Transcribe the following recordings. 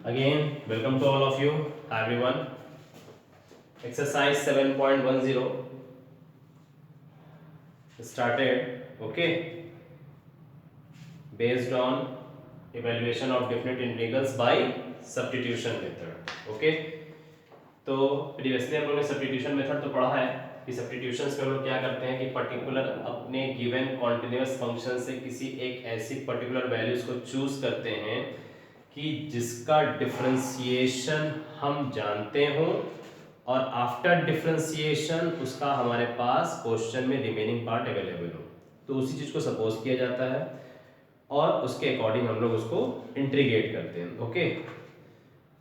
Again, welcome to all of you. Hi everyone. Exercise 7.10 started. Okay. Based on evaluation of definite integrals by substitution method. Okay. तो previously हम लोग ने substitution method तो पढ़ा है कि सब्स्टिट्यूशंस में हम लोग क्या करते हैं कि पर्टिकुलर अपने गिवन कॉन्टिन्यूअस फंक्शन से किसी एक ऐसी पर्टिकुलर वैल्यूज को चूज करते हैं कि जिसका डिफरेंशिएशन हम जानते हों और आफ्टर डिफरेंशिएशन उसका हमारे पास क्वेश्चन में रिमेनिंग पार्ट अवेलेबल हो। तो उसी चीज़ को सपोज किया जाता है और उसके अकॉर्डिंग हम लोग उसको इंटीग्रेट करते हैं। ओके,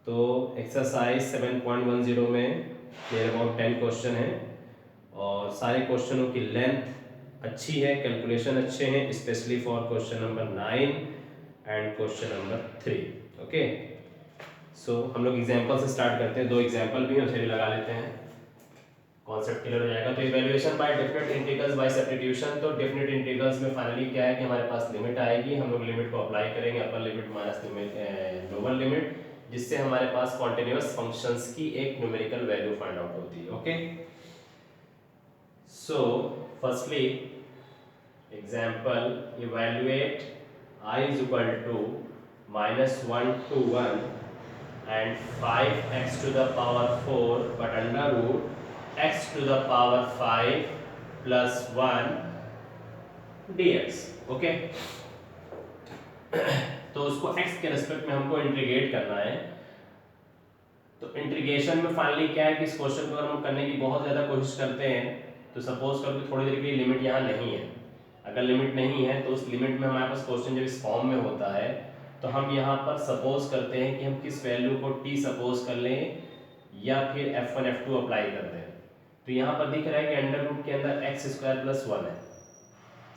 तो एक्सरसाइज 7.10 में देयर अबाउट 10 क्वेश्चन है और सारे क्वेश्चनों की लेंथ अच्छी है, कैलकुलेशन अच्छे हैं, specially for question number 9 and question number 3। Okay, so हम लोग एग्जांपल से स्टार्ट करते हैं। दो एग्जांपल भी हैं, उसे भी लगा लेते हैं, कॉन्सेप्ट क्लियर हो जाएगा। तो evaluation by definite integrals by substitution. तो डेफिनेट इंटीग्रल्स में फाइनली क्या है कि हमारे पास लिमिट आएगी, हम लोग लिमिट को अप्लाई करेंगे, upper limit minus limit lower limit, जिससे हमारे पास कॉन्टिन्यूअस फंक्शंस की एक न्यूमेरिकल वैल्यू फाइंड आउट होती है। Okay, so firstly example, evaluate I is equal to -1 to 1 and 5x to the power 4 but under root x to the power 5 plus 1 dx। Okay, तो उसको x के respect में हमको integrate करना है। तो इंटीग्रेशन में फाइनली क्या है कि इस क्वेश्चन को अगर हम करने की बहुत ज़्यादा कोशिश करते हैं तो सपोज करो कि थोड़ी देर के लिए लिमिट यहाँ नहीं है। अगर लिमिट नहीं है तो उस लिमिट में हमारे पास क्वेश्चन जब इस फॉर्म में होता है तो हम यहाँ पर सपोज करते हैं कि हम किस वैल्यू को t सपोज कर लें या फिर f1 f2 अप्लाई कर दें। तो यहाँ पर दिख रहा है कि अंडर रूट के अंदर x स्क्वायर प्लस 1 है,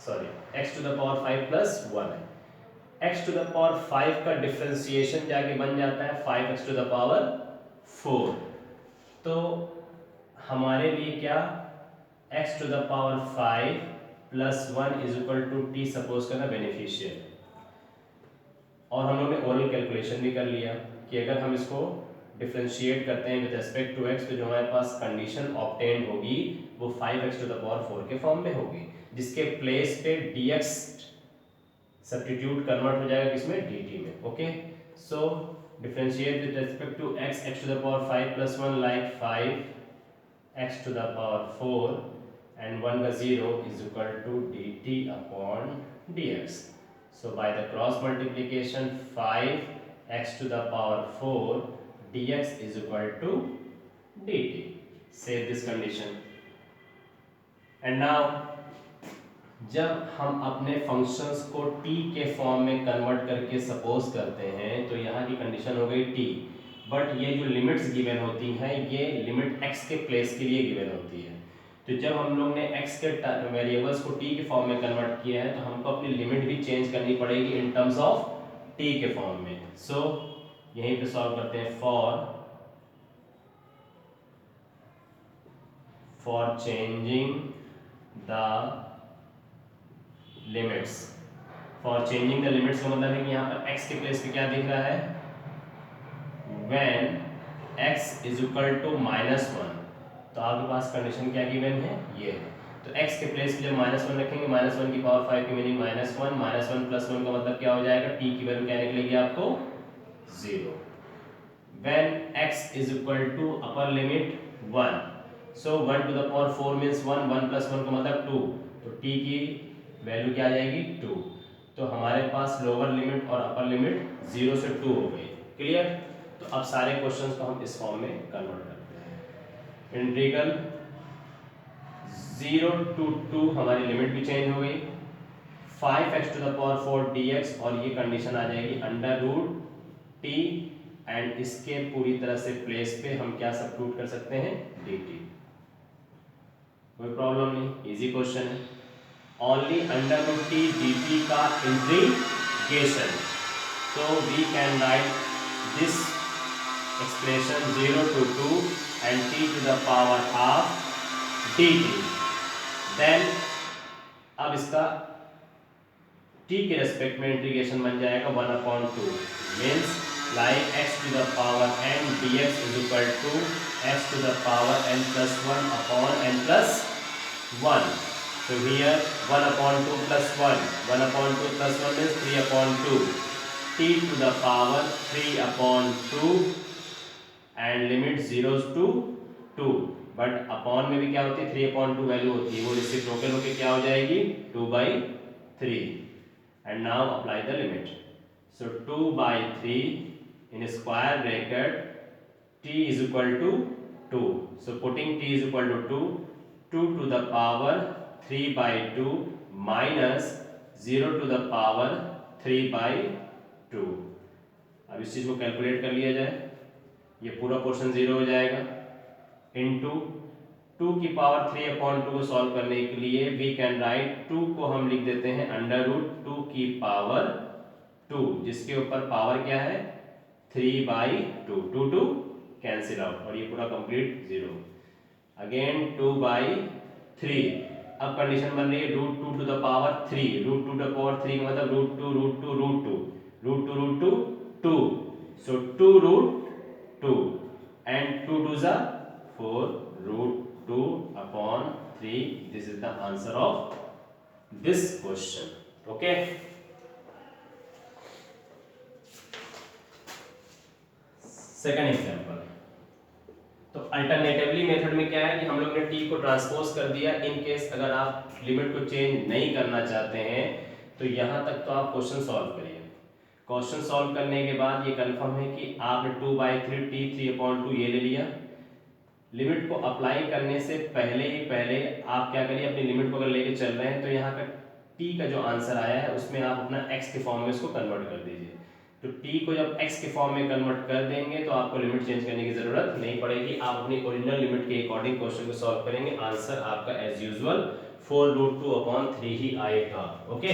sorry x to the power 5 plus 1 है। x टू द पावर 5 का डिफरेंशिएशन जाके बन जाता है 5x टू द पावर 4। तो हमारे लिए क्या x to the power 5 plus 1 is equal to t suppose करना बेनिफिशियल। और हम लोग ने ओरल कैलकुलेशन भी कर लिया कि अगर हम इसको डिफरेंशिएट करते हैं विद रिस्पेक्ट टू x तो जो हमारे पास कंडीशन ऑब्टेन होगी वो 5x टू द पावर 4 के फॉर्म में होगी, जिसके प्लेस पे dx सब्स्टिट्यूट कन्वर्ट हो जाएगा किसमें, dt में। Okay, so differentiate with respect to x x to the power 5 plus 1 like 5x to the power 4 and 1 का 0 is equal to dt upon dx. So by the cross multiplication 5x to the power 4 dx is equal to dt. Save this condition. And now जब हम अपने functions को t के form में convert करके suppose करते हैं तो यहाँ की कंडीशन हो गई t, बट ये जो लिमिट्स गिवन होती हैं ये लिमिट x के प्लेस के लिए गिवन होती है। तो जब हम लोग ने x के वेरिएबल्स को t के फॉर्म में कन्वर्ट किया है तो हमको अपनी लिमिट भी चेंज करनी पड़ेगी इन टर्म्स ऑफ t के फॉर्म में। सो यहीं पे सॉल्व करते हैं। For changing the limits, for changing the limits का मतलब है कि यहाँ पर x के प्लेस पे क्या दिख रहा है, when x is equal to -1। तो आपके पास कंडीशन क्या गिवन है, ये है। तो x के प्लेस पे जब -1 रखेंगे, -1 की पावर 5 की मीनिंग -1 प्लस 1 का मतलब क्या हो जाएगा, t की वैल्यू क्या निकलेगी आपको 0। When x is equal to upper limit 1, so 1 to the power 4 means 1 plus 1 का मतलब 2, तो t की वैल्यू क्या आ जाएगी 2। तो हमारे पास लोअर लिमिट और अपर लिमिट 0 से 2 हो गई। क्लियर। तो अब सारे क्वेश्चंस को हम इस फॉर्म में कन्वर्ट करते हैं। इंटीग्रल 0 to 2 हमारी लिमिट भी चेंज हो गई, 5x to the power 4 dx और ये कंडीशन आ जाएगी अंडर रूट t एंड इसके पूरी तरह से प्लेस पे हम क्या सब्स्टिट्यूट कर सकते हैं, dt। कोई प्रॉब्लम नहीं, इजी क्वेश्चन है। Only under root t dt का integration, so we can write this expression 0 to 2 and t to the power half dt। Then अब इसका t के रेस्पेक्ट में इंटीग्रेशन बन जाएगा 1/2 means like x to the power n dx is equal to x to the power n plus 1 upon n plus 1. So here 1 upon 2 plus 1, 1 upon 2 plus 1 is 3 upon 2, t to the power 3 upon 2 and limit 0 to 2. But upon में भी क्या होती है, 3 upon 2 value होती है, वो reciprocal होके क्या हो जाएगी 2/3. And now apply the limit. So 2/3 in square bracket t is equal to 2. So putting t is equal to 2, 2 to the power 3/2 minus 0 to the power 3/2. अब इस चीज को कैलकुलेट कर लिया जाए. ये पूरा पोर्शन 0 हो जाएगा. इनटू 2 की पावर 3 अपॉन 2 को सॉल्व करने के लिए वी कैन राइट 2 को हम लिख देते हैं अंडर रूट 2 की पावर 2, जिसके ऊपर पावर क्या है 3/2. 2 2 कैंसिल आउट और ये पूरा कंप्लीट 0. अगेन 2/3. अब कंडीशन बन रही है root 2 to the power 3. Root 2 to the power 3 का मतलब root 2 root 2 root 2 root 2 root 2 2. So 2 root 2 and 2 2s are 4 root 2 upon 3. This is the answer of this question. Okay. Second example. तो alternatively method में क्या है कि हम लोग ने t को ट्रांसपोज कर दिया. इन केस अगर आप लिमिट को चेंज नहीं करना चाहते हैं तो यहां तक तो आप क्वेश्चन सॉल्व करिए. क्वेश्चन सॉल्व करने के बाद ये कंफर्म है कि आपने 2/3 t 3/2 ये ले लिया. लिमिट को अप्लाई करने से पहले आप क्या करिए, अपनी लिमिट को अगर लेके चल रहे हैं तो यहाँ का t का जो आंसर आया है उसमें आप अपना x के फॉर्म में इसको कन्वर्ट कर दीजिए. तो t को जब x के फॉर्म में कन्वर्ट कर देंगे तो आपको लिमिट चेंज करने की जरूरत नहीं पड़ेगी. आप अपनी ओरिजिनल लिमिट के अकॉर्डिंग क्वेश्चन को सॉल्व करेंगे. आंसर आपका एज यूजुअल 4 रूट 2 अपॉन 3 ही आएगा. Okay.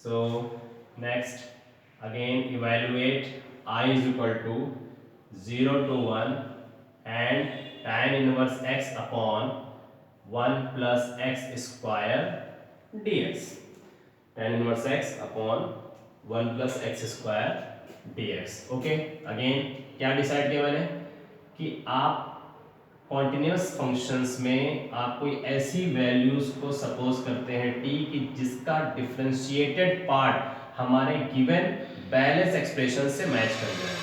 So next again evaluate i is equal to 0 to 1 and tan inverse x upon 1 plus x square dx. Tan inverse x upon 1 plus x square dx. Okay. Again क्या decide किया मैंने कि आप continuous functions में आप कोई ऐसी values को सपोज करते हैं t की जिसका डिफरेंशिएटेड पार्ट हमारे गिवन बैलेंस एक्सप्रेशन से मैच कर जाए.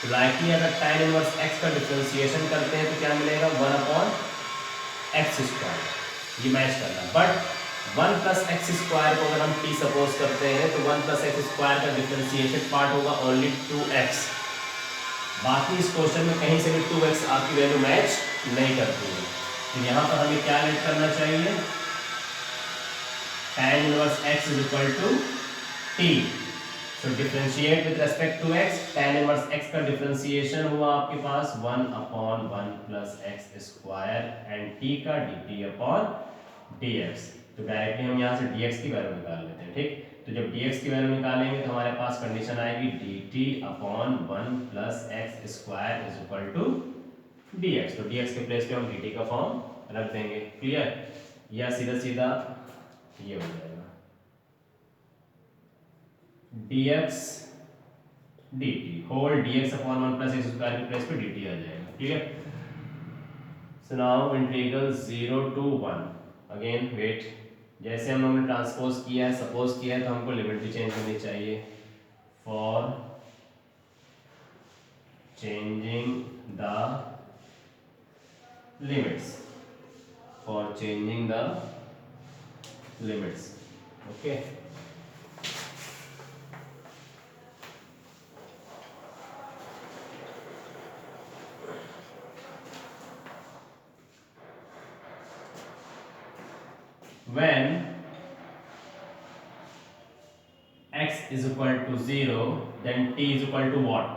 तो लाइकली अगर tan इनवर्स x का डिफरेंशिएशन करते हैं तो क्या मिलेगा 1 अपॉन एक्स स्क्वायर. ये मैच करना. बट 1 प्लस एक्स स्क्वायर को अगर हम t सपोज करते हैं तो 1 प्लस एक्स स्क्वायर का डिफरेंशिएशन पार्ट होगा ओनली 2x. बाकी इस क्वेश्चन में कहीं से भी 2x आपकी वैल्यू मैच नहीं करती है. तो यहाँ पर हमें क्या लेट करना चाहिए, tan inverse x is equal to t. So differentiate with respect to x. tan inverse x का डिफरेंशिएशन हुआ आपके पास 1 upon 1 plus x square and t का dt upon dx. तो डायरेक्टली हम यहाँ से dx की वैल्यू निकाल लेते हैं. ठीक. तो जब dx की वैल्यू निकालेंगे तो हमारे पास कंडीशन आएगी dt upon 1 plus x square is equal to dx. तो dx के प्लेस पे हम dt का फॉर्म रख देंगे. क्लियर. या सीधा सीधा ये हो जाएगा dx dt whole dx upon 1 plus x square के प्लेस पे dt आ जाएगा. ठीक है. So now integral 0 to 1. Again wait, जैसे हम लोगों ने ट्रांसपोज किया है सपोज किया है तो हमको लिमिट भी चेंज करनी चाहिए. For changing the limits. For changing the limits. Okay. When x is equal to 0 then t is equal to what?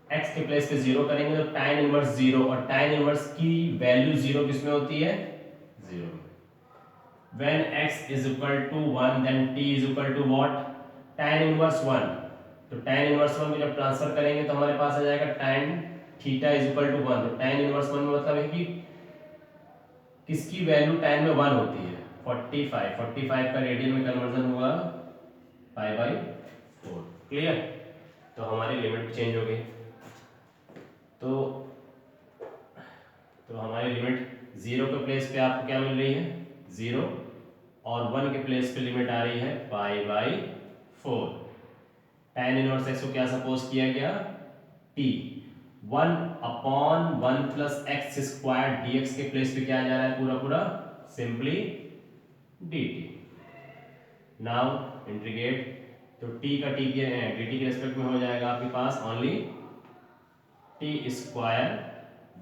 x के प्लेस पे 0 करेंगे तो tan इनवर्स 0 और tan इनवर्स की वैल्यू 0 किस में होती है 0. When x is equal to 1 then t is equal to what? tan inverse 1. तो tan इनवर्स 1 को जब ट्रांसफर करेंगे तो हमारे पास आ जाएगा tan theta is equal to 1. तो tan इनवर्स 1 में मतलब है कि किसकी वैल्यू tan में 1 होती है 45 का रेडियन में कन्वर्जन हुआ पाई बाई 4। क्लियर? तो हमारी लिमिट चेंज हो गई। तो हमारी लिमिट 0 के प्लेस पे आपको क्या मिल रही है 0, और 1 के प्लेस पे लिमिट आ रही है π/4। tan इनवर्स x को क्या सपोज किया गया t 1/1 plus x square dx के प्लेस पे क्या आ जा रहा है पूरा पूरा सिंपली dt। नाउ इंटीग्रेट, तो t का dt के रेस्पेक्ट में हो जाएगा आपके पास ओनली t स्क्वायर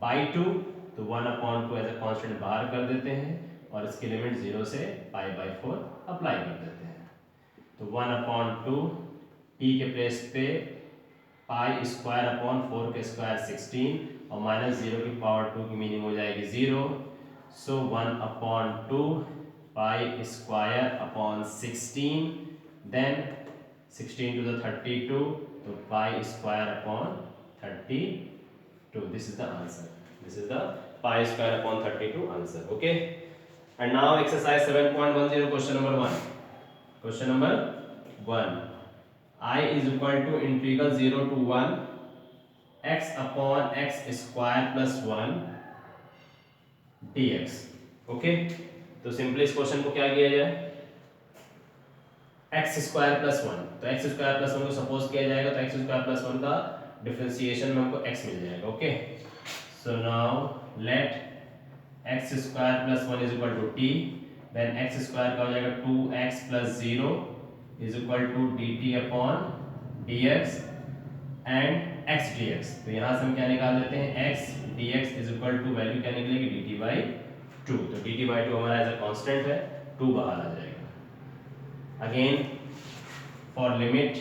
बाई 2, तो 1/2 एज ए कांस्टेंट बाहर कर देते हैं और इसकी लिमिट 0 से π/4 अप्लाई कर देते हैं। तो 1/2 t के प्लेस पे पाई स्क्वायर अपॉन 4 के स्क्वायर 16 और माइनस 0 की पावर 2 की मीनिंग हो जाएगी 0। So 1/2 pi square upon 16, then 16 to the 32, तो pi square upon 32। This is the answer, this is the pi square upon 32 answer. Okay, and now exercise 7.10 question number 1। Question number 1, I is equal to integral 0 to 1 x upon x square plus 1 dx। Okay, तो simply इस question को क्या किया जाए x square plus 1, तो x square plus 1 को suppose किया जाएगा, तो x स्क्वायर प्लस 1 का डिफरेंशिएशन में हमको x मिल जाएगा। Okay, so now let x square plus 1 is equal to t, then x square का हो जाएगा 2x plus 0 is equal to dt upon dx and x dx। तो यहाँ से हम क्या निकाल देते हैं x dx is equal to value क्या निकलेगी dt बाई 2, तो dt बाई 2 हमारा एज अ कांस्टेंट है, 2 बाहर आ जाएगा। Again for limit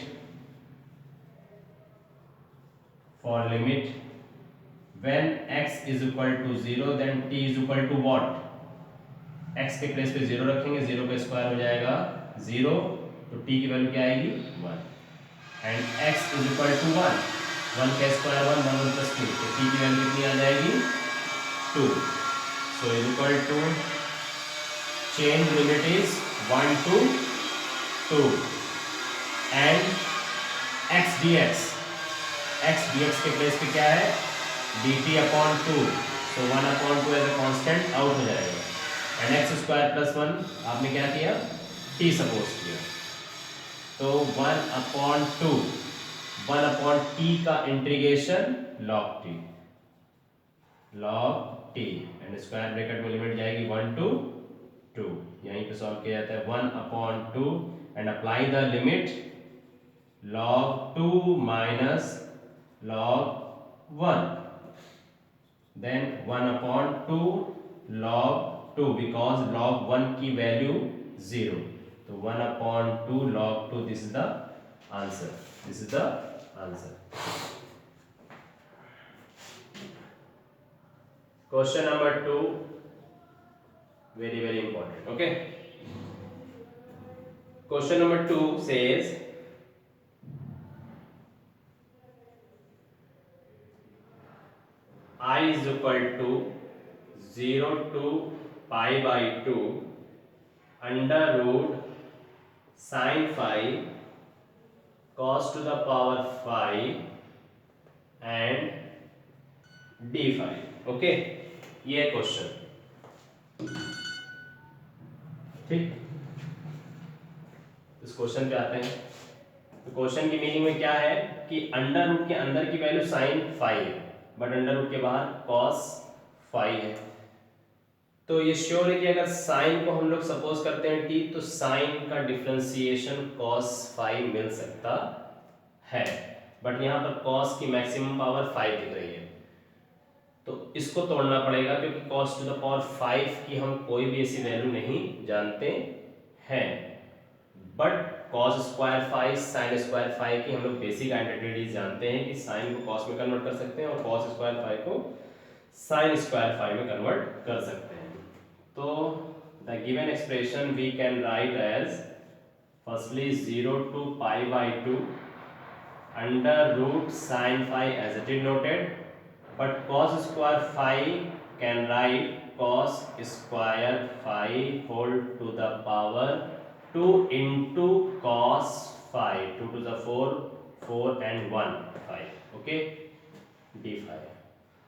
when x is equal to 0 then t is equal to what, x के प्लेस पे 0 रखेंगे, 0 का स्क्वायर हो जाएगा 0, तो t की वैल्यू क्या आएगी 1, and x is equal to 1, 1 का स्क्वायर 1, 1 प्लस 2, तो t की वैल्यू कितनी आ जाएगी 2। So is equal to change limit is 1 to 2 and x dx के प्लेस पे क्या है dt upon 2, so 1/2 as a constant out हो जाएगा, एंड x स्क्वायर प्लस 1 आपने क्या किया t सपोज किया, तो 1/2 1/t का integration log t and square bracket में लिमिट जाएगी 1 to 2, यहीं पे सॉल्व किया जाता है 1/2 and apply the limit log 2 minus log 1, then 1/2 log 2 because log 1 की वैल्यू 0, तो 1/2 log 2, this is the answer, this is the answer. Question number 2 very important। okay, question number 2 says I is equal to 0 to π/2 under root sin phi cos to the power phi and d phi। Okay, ये question ठीक, इस question पे आते हैं। तो question की meaning में क्या है कि अंडर रूट के अंदर की वैल्यू साइन फाई है, बट अंडर रूट के बाहर कॉस फाई है। तो ये श्योर है कि अगर साइन को हम लोग सपोज करते हैं t, तो साइन का डिफरेंशिएशन कॉस फाई मिल सकता है, बट यहाँ पर कॉस की मैक्सिमम पावर 5 दिख रही है, तो इसको तोड़ना पड़ेगा क्योंकि cos टू द पावर 5 की हम कोई भी ऐसी वैल्यू नहीं जानते हैं, but cos square 5 sin square 5 की हम लोग बेसिक आइडेंटिटीज जानते हैं कि sin को cos में कन्वर्ट कर सकते हैं और cos स्क्वायर 5 को sin स्क्वायर 5 में कन्वर्ट कर सकते हैं। तो the given expression we can write as firstly 0 to π/2 under root sin phi as it is noted, but cos square phi can write cos square phi whole to the power 2 into cos 5, 2 to the 4, 4 and 1 5, okay d5।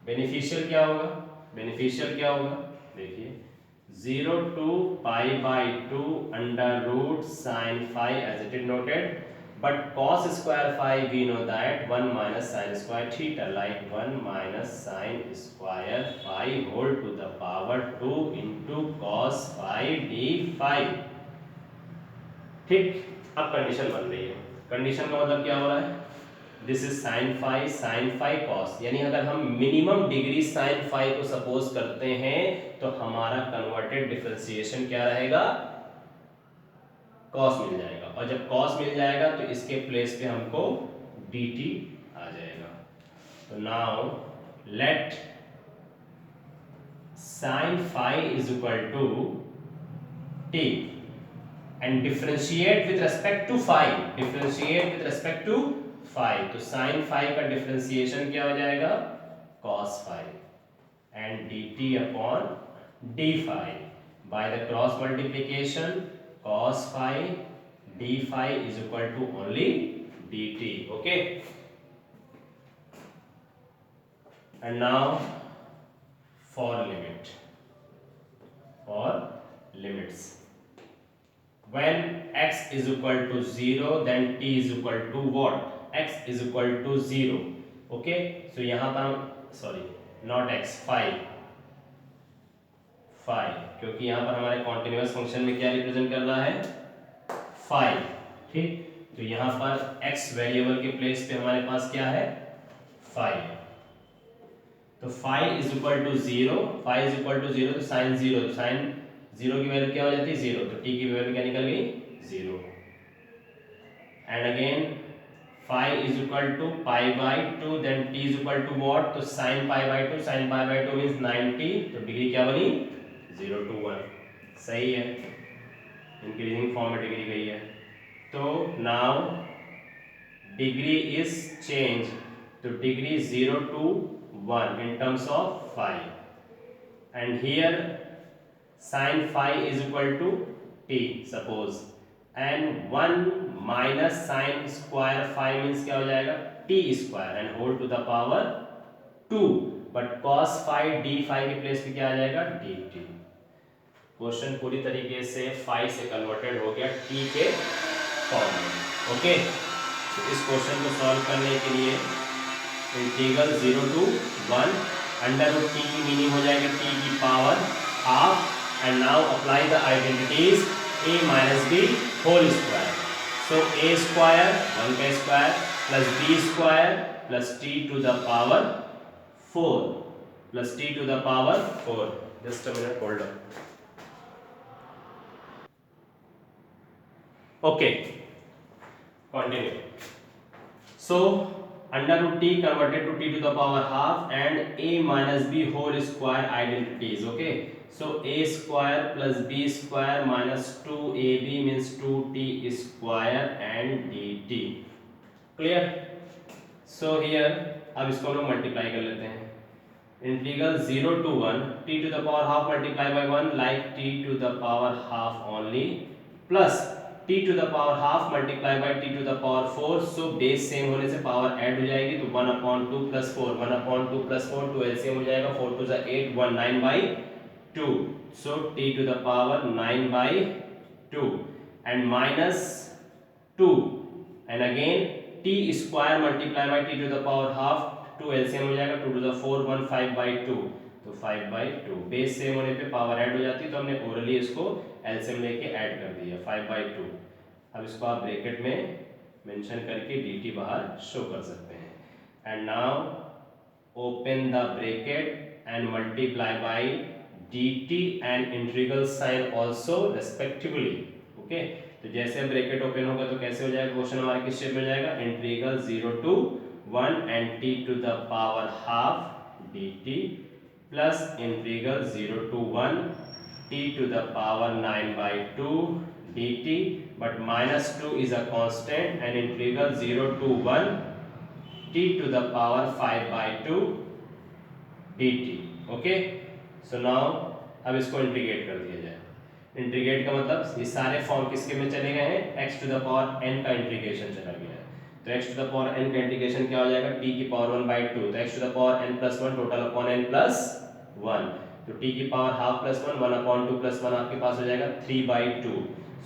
Beneficial क्या होगा, beneficial क्या होगा, देखिए 0 to pi by 2 under root sin phi as it is noted, but cos square phi we know that 1 minus sin square theta, like 1 minus sin square phi whole to the power 2 into cos phi d phi। ठीक, अब condition बन रही है, condition का मतलब क्या हो रहा है, this is sine phi cos, यानी अगर हम मिनिमम डिग्री साइन फाई को सपोज करते हैं तो हमारा कन्वर्टेड डिफरेंशिएशन क्या रहेगा, कॉस मिल जाएगा, और जब कॉस मिल जाएगा तो इसके प्लेस पे हमको dt आ जाएगा। तो now let sine phi is equal to t and differentiate with respect to phi, differentiate with respect to phi, तो sin phi का डिफरेंशिएशन क्या हो जाएगा, cos phi and dt upon d phi, by the cross multiplication cos phi d phi is equal to only dt, okay। and now for limits, when x is equal to 0 then t is equal to what, x is equal to 0, okay। so यहाँ पर हम sorry not x, phi, क्योंकि यहाँ पर हमारे continuous function में क्या represent कर रहा है, फाई, ठीक। तो यहाँ पर x वेरिएबल के प्लेस पे हमारे पास क्या है, फाई, तो phi is equal to 0, phi is equal to 0, तो साइन 0, तो साइन 0 की वैल्यू क्या हो जाती है, 0, तो t की वैल्यू क्या निकल गई, 0। And again phi is equal to pi by 2, then t is equal to what, तो sine pi by 2, sine pi by 2 means 90, तो डिग्री क्या बनी, 0 to 1, सही है, इंक्रीजिंग फॉर्म में डिग्री गई है। तो नाउ डिग्री इज चेंज, तो degree 0 to 1 in terms of phi, and here sin phi is equal to t suppose, and 1 minus sin square phi means क्या हो जाएगा, t square and whole to the power 2, but cos phi d phi के place पे क्या आ जाएगा, dt। Question पूरी तरीके से phi से कन्वर्टेड हो गया t के फॉर्म में, ओके। तो इस क्वेश्चन को सॉल्व करने के लिए integral 0 to 1 under root t की मीनिंग हो जाएगा t की power half, and now apply the identities a minus b whole square, so a square 1 का square plus b square plus t to the power 4 plus t to the power 4, just a minute hold on, okay continue. So under root t converted to t to the power half and a minus b whole square identities, okay। so a square plus b square minus 2ab means 2t square and dt, clear। so here अब इसको हम लोग multiply कर लेते हैं, integral 0 to 1 t to the power half multiply by 1 like t to the power half only, plus t to the power half multiply by t to the power 4, so base same होने से power add हो जाएगी, तो 1 upon 2 plus 4, 1 upon 2 plus 4, तो LCM हो जाएगा 4 to the 8, 1 9 by 2, so t to the power 9 by 2 and minus 2, and again t square multiply by t to the power half, 2 LCM हो जाएगा 2 to the 4, 1 5 by 2, तो 5 by 2, base same होने पे power add हो जाती है, तो हमने ओरली इसको एलसीएम लेके ऐड कर दिया 5 by 2। अब इसको आप ब्रैकेट में मेंशन करके dt बाहर शो कर सकते हैं, and now open the bracket and multiply by dt and integral sine also respectively, okay. तो जैसे ब्रैकेट ओपन होगा तो कैसे हो जाएगा क्वेश्चन हमारा, किस शेप में जाएगा, integral 0 to 1 and t to the power half dt plus integral 0 to 1 t to the power 9 by 2 dt, but minus 2 is a constant, and integral 0 to 1 t to the power 5 by 2 dt, okay। so now अब इसको integrate कर दिया जाए, integrate का मतलब ये सारे form किसके में चले गए हैं, x to the power n का इंटीग्रेशन चला गया है। तो x to the power n का इंटीग्रेशन क्या हो जाएगा, t की पावर 1/2, तो x to the power n plus 1 total upon n plus 1, तो t की पावर हाफ प्लस 1 1/2 प्लस 1 आपके पास हो जाएगा 3/2।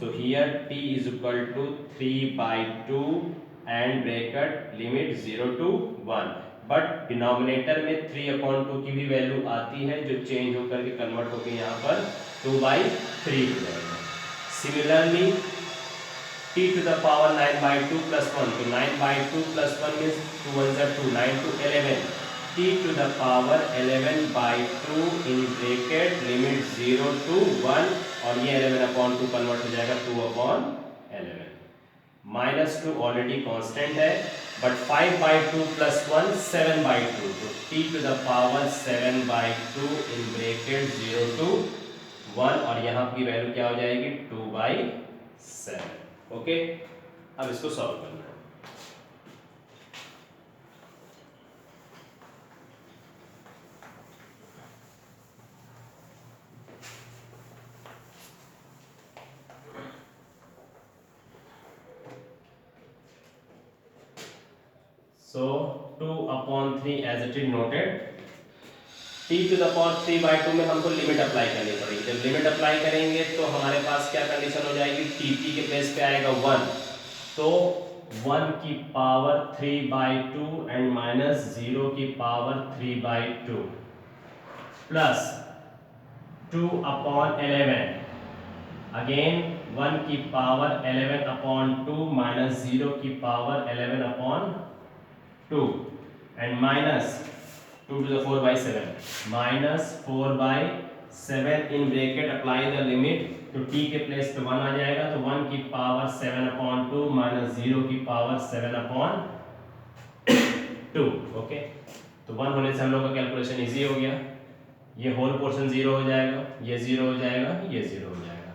So here t is equal to 3/2 and bracket limit 0 to 1, but denominator में 3/2 की भी वैल्यू आती है जो चेंज होकर के कन्वर्ट होकर यहाँ पर 2/3 हो जाएगा। Similarly t to the power 9/2 plus 1, तो 9/2 plus 1 means 2 1s are 2, 9 to 11, t to the power 11/2 in bracket limit 0 to 1, और ये 11/2 कन्वर्ट हो जाएगा 2/11। -2 ऑलरेडी कांस्टेंट है, बट 5/2 plus 1 7/2, तो t to the power 7/2 in bracket 0 to 1, और यहाँ की वैल्यू क्या हो जाएगी 2/7। ओके, अब इसको सॉल्व करना है। So 2/3 as it is noted, t to the power 3/2 में हमको लिमिट अप्लाई करनी पड़ेगी। जब लिमिट अप्लाई करेंगे तो हमारे पास क्या कंडीशन हो जाएगी, t के प्लेस पे आएगा 1, तो 1 की पावर 3/2 एंड माइनस 0 की पावर 3/2 प्लस 2/11, अगेन 1 की पावर 11/2 माइनस 0 की power 11/2 and minus 2 to the 4/7 minus 4/7 in bracket, apply the limit, तो t के प्लेस पे 1 आ जाएगा, तो 1 की पावर 7/2 माइनस 0 की पावर 7/2। ओके, तो 1 होने से हम लोग का कैलकुलेशन इजी हो गया, ये होल पोर्शन 0 हो जाएगा, ये 0 हो जाएगा, ये 0 हो जाएगा।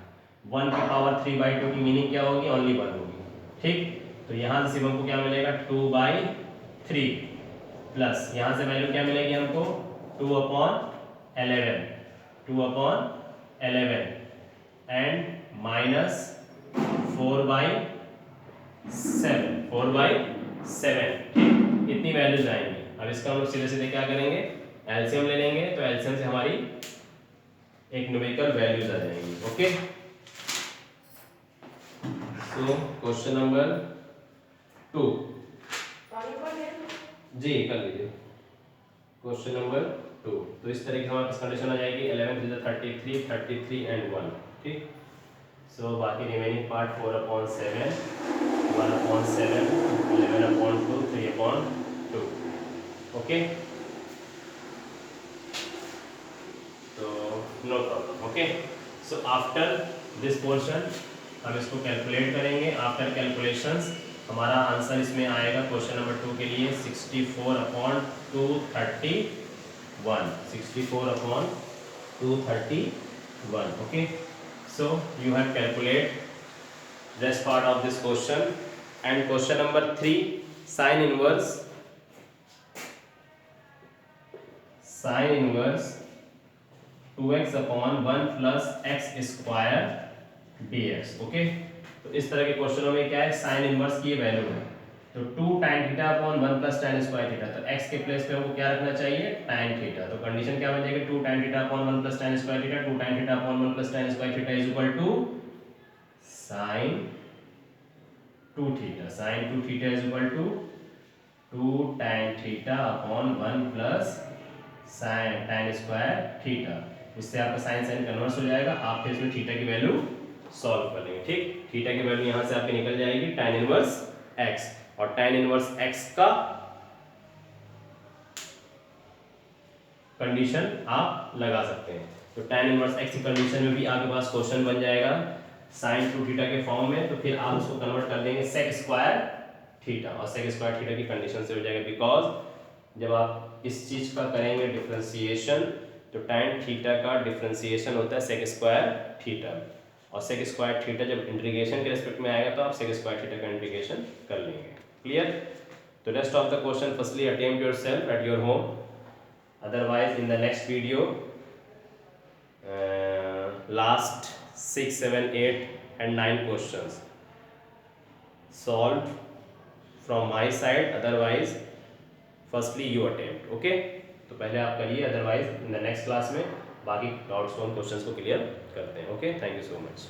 1 की पावर 3/2 की मीनिंग क्या होगी, ओनली 1 होगी। ठीक, तो यहाँ से शिवम को क्या मिलेगा 2/3 प्लस यहाँ से वैल्यू क्या मिलेगी हमको 2/11 एंड माइनस 4/7। ठीक, इतनी वैल्यूज आएंगी। अब इसका हम लोग सीधे सीधे क्या करेंगे, एलसीएम ले लेंगे, तो एलसीएम से हमारी एक न्यूमेरिकल वैल्यूज आ जाएंगी। ओके, सो क्वेश्चन नंबर 2 जी कर लीजिए। क्वेश्चन नंबर 2, तो इस तरीके से हमारे पास कंडीशन आ जाएगी 11 3 33 33 एंड 1। ठीक, सो बाकी रिमेनिंग पार्ट 4/7 1/7 11/2 3/2। ओके, तो no problem. Okay, so after this portion हम इसको कैलकुलेट करेंगे। आफ्टर कैलकुलेशंस हमारा आंसर इसमें आएगा क्वेश्चन नंबर 2 के लिए 64/231, 64/231। Okay, so you have calculate this part of this question and question number 3 sine inverse 2x/1 plus x square dx। Okay, तो इस तरह के क्वेश्चनों में क्या है, साइन इनवर्स की वैल्यू है, तो 2 tan theta upon 1 plus tan square theta, तो x के प्लेस पे हमको क्या रखना चाहिए tan थीटा, तो कंडीशन क्या बन जाएगी 2 tan theta upon 1 plus tan square theta, 2 tan theta upon 1 plus tan square theta is equal to sin 2 theta, sin 2 theta is equal to 2 tan theta upon 1 plus sin tan square theta. इससे आपका sign sign converse हो जाएगा, आप फिर इसमें theta की value solve कर लेंगे। ठीक, थीटा की वैल्यू यहाँ से आपकी निकल जाएगी tan इनवर्स x, और tan इनवर्स x का कंडीशन आप लगा सकते हैं, तो tan इनवर्स x की कंडीशन में भी आपके पास क्वेश्चन बन जाएगा sin 2 थीटा के फॉर्म में, तो फिर आप उसको कन्वर्ट कर देंगे sec स्क्वायर थीटा, और sec स्क्वायर थीटा की कंडीशन से हो जाएगा, बिकॉज जब आप इस चीज का करेंगे डिफरेंशिएशन, तो tan थीटा का डिफरेंशिएशन होता है sec स्क्वायर थीटा, और sec स्क्वायर थीटा जब इंटीग्रेशन के रेस्पेक्ट में आएगा तो आप sec स्क्वायर थीटा का इंटीग्रेशन कर लेंगे। क्लियर? तो rest of the question firstly attempt yourself at your home, otherwise in the next video last 6, 7, 8 and 9 questions solved from my side, otherwise firstly you attempt. Okay, तो पहले आप करिए, otherwise in the next class में बाकी doubts को हम questions को clear करते हैं. Okay, thank you so much.